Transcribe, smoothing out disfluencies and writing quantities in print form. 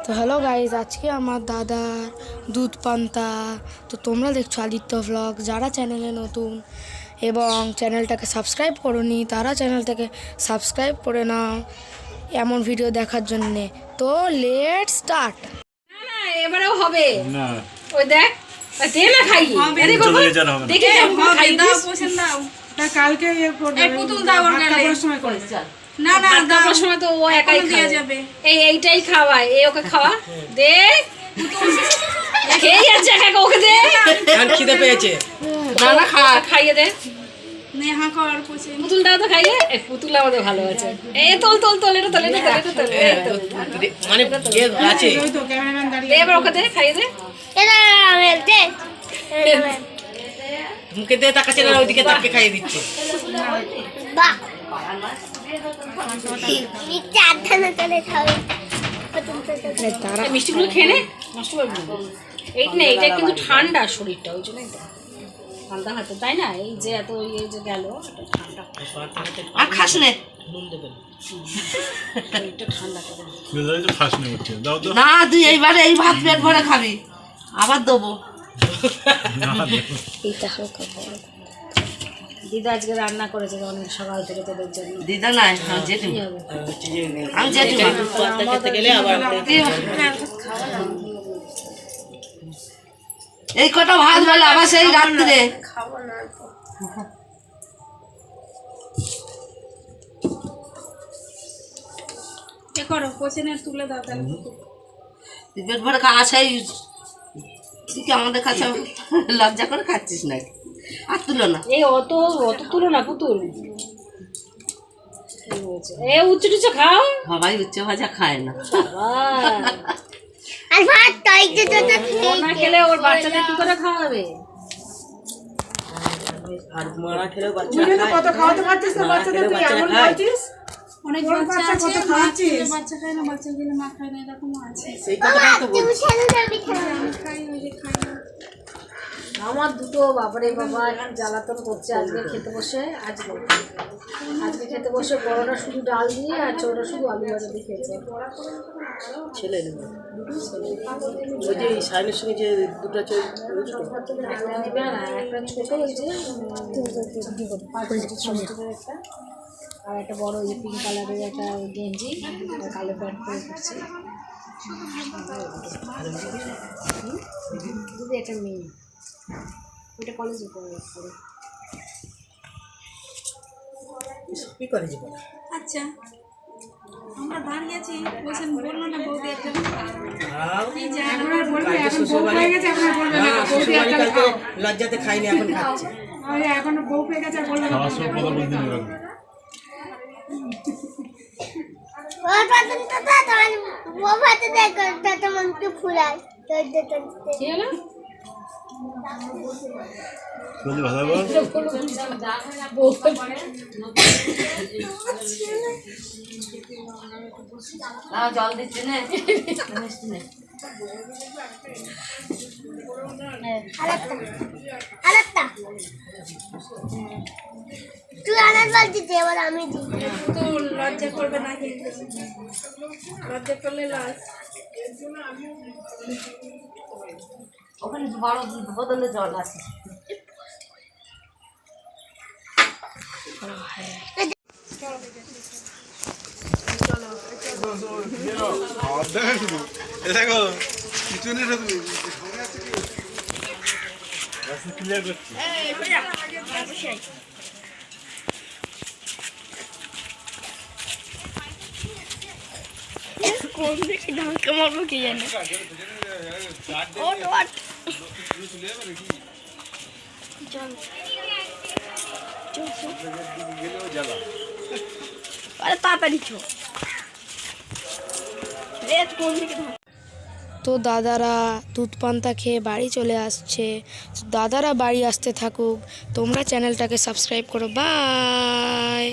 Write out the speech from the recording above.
তো hello guys, আজকে আমার দাদার দুধ পান্তা। তো তোমরা দেখছো আদিত্য ব্লগ। যারা চ্যানেলে নতুন এবং চ্যানেলটাকে সাবস্ক্রাইব করোনি তারা চ্যানেলটাকে সাবস্ক্রাইব করে নাও এমন ভিডিও দেখার জন্যে। তো লেটস স্টার্ট। না এবারেও হবে না। ওই দেখ দে না খাই আরে বাবা দেখে খাই দাও পোষণ দাও তা কালকে এই পুতুল দাও ওর গালে সময় করে চল না না দাও সময় তো ও একাই খাওয়া যাবে। এইটাই খাওয়ায় এই ওকে খাওয়া দে পুতুল খেয়ে যাচ্ছে একা ওকে দে আর খিদে পেয়েছে না না খাইয়ে দে নেহা কর পোষণ পুতুল দাও তো খাইয়ে এই পুতুল আমাদের ভালো আছে এই তোল তোল তোল এটা তোল এটা তোল মানে এ আছে ওই তো ক্যামেরাম্যান দাঁড়িয়ে এবার ওকে দে খাইয়ে দে এটা আমি দে মুখে দিয়ে তাকাচ্ছে না ওইদিকে তাকে খাইয়ে দিচ্ছে বাহ মিষ্টি আধা না চলে খাবে তারা মিষ্টিগুলো খেয়ে নে নষ্ট করবি না এইটা কিন্তু ঠান্ডা শরীরটা ওই জন্যই ঠান্ডা হতো তাই না এই যে এত ইয়ে যে গেল ঠান্ডা আর খাস নে শরীরটা ঠান্ডা করে না তুই এইবারে এই ভাত পেট ভরে খাবি আবার দেবো এইটা হালকা দিদা আজকে রান্না করেছে অনেক সকাল থেকে তোদের জন্য দিদা নাই জেঠিমা আমি জেঠিমা এই কটা ভাত বলে আবার সেই রাত্রে করো কোচেনে তুলে দাও তাহলে তুই পেট ভরে খাওয়া সেই তুই কি আমাদের কাছে লজ্জা করে খাচ্ছিস নাকি আর তুলো না এই অত অত তুলো না পুতুল এ উচ্চ টুচ্চ খাও সবাই উচ্চ ভাজা খায় না আর ভাত তাই যে না খেলে ওর বাচ্চাদের কি করে খাওয়াবে আর মারা খেলেও বাচ্চারা খায় কত খাওয়াতে পারছিস না বাচ্চাদের তুই এমন খাচ্ছিস অনেক বাচ্চা আছে কত খাওয়াচ্ছিস বাচ্চা খায় না বাচ্চা গেলে মা খায় না এরকম আছে সেই কথাটাই তো বলছি খাই ওই যে খাই আমার দুটো বাবারে বাবা এখন জ্বালাতন করছে আজকে খেতে বসে আজকে খেতে বসে বড়টা শুধু ডাল দিয়ে আর ছোটটা শুধু আলু ভাজা দিয়ে খেয়েছে ছেলে ওই যে সাইনের সঙ্গে যে দুটো একটা নেবে না একটা ছোট ওই যে একটা আর একটা বড় ওই পিঙ্ক কালারের একটা গেঞ্জি আর কালো প্যান্ট পরে করছে দিদি একটা মেয়ে ওটা কলেজে পড়ে কি করে জীবন আচ্ছা আমরা দাঁড়িয়েছি বলছেন বললো না বৌদি একটা লজ্জাতে খাইনি এখন খাচ্ছে এখন বউ পেয়ে গেছে বলবে ওর পাতন তো তোমার ও ভাতে দেখ তো মন কি ফুলায় তো কি হলো বলি ভালো বল না জল দিচ্ছি না মিষ্টি নে আরেকটা তুই আনার বলছিস এবার আমি দিই তো লজ্জা করবে না কিন্তু লজ্জা করলে লস ওখানে বড় বোতলে জল আছে দেখো কিছু নেই ক্লিয়ার করছি কোন দিকে ঢাকা মারবো কি জানি আরে তাড়াতাড়ি চো তো দাদারা দুধ পান্তা খেয়ে বাড়ি চলে আসছে। দাদারা বাড়ি আসতে থাকুক, তোমরা চ্যানেলটাকে সাবস্ক্রাইব করো। বাই।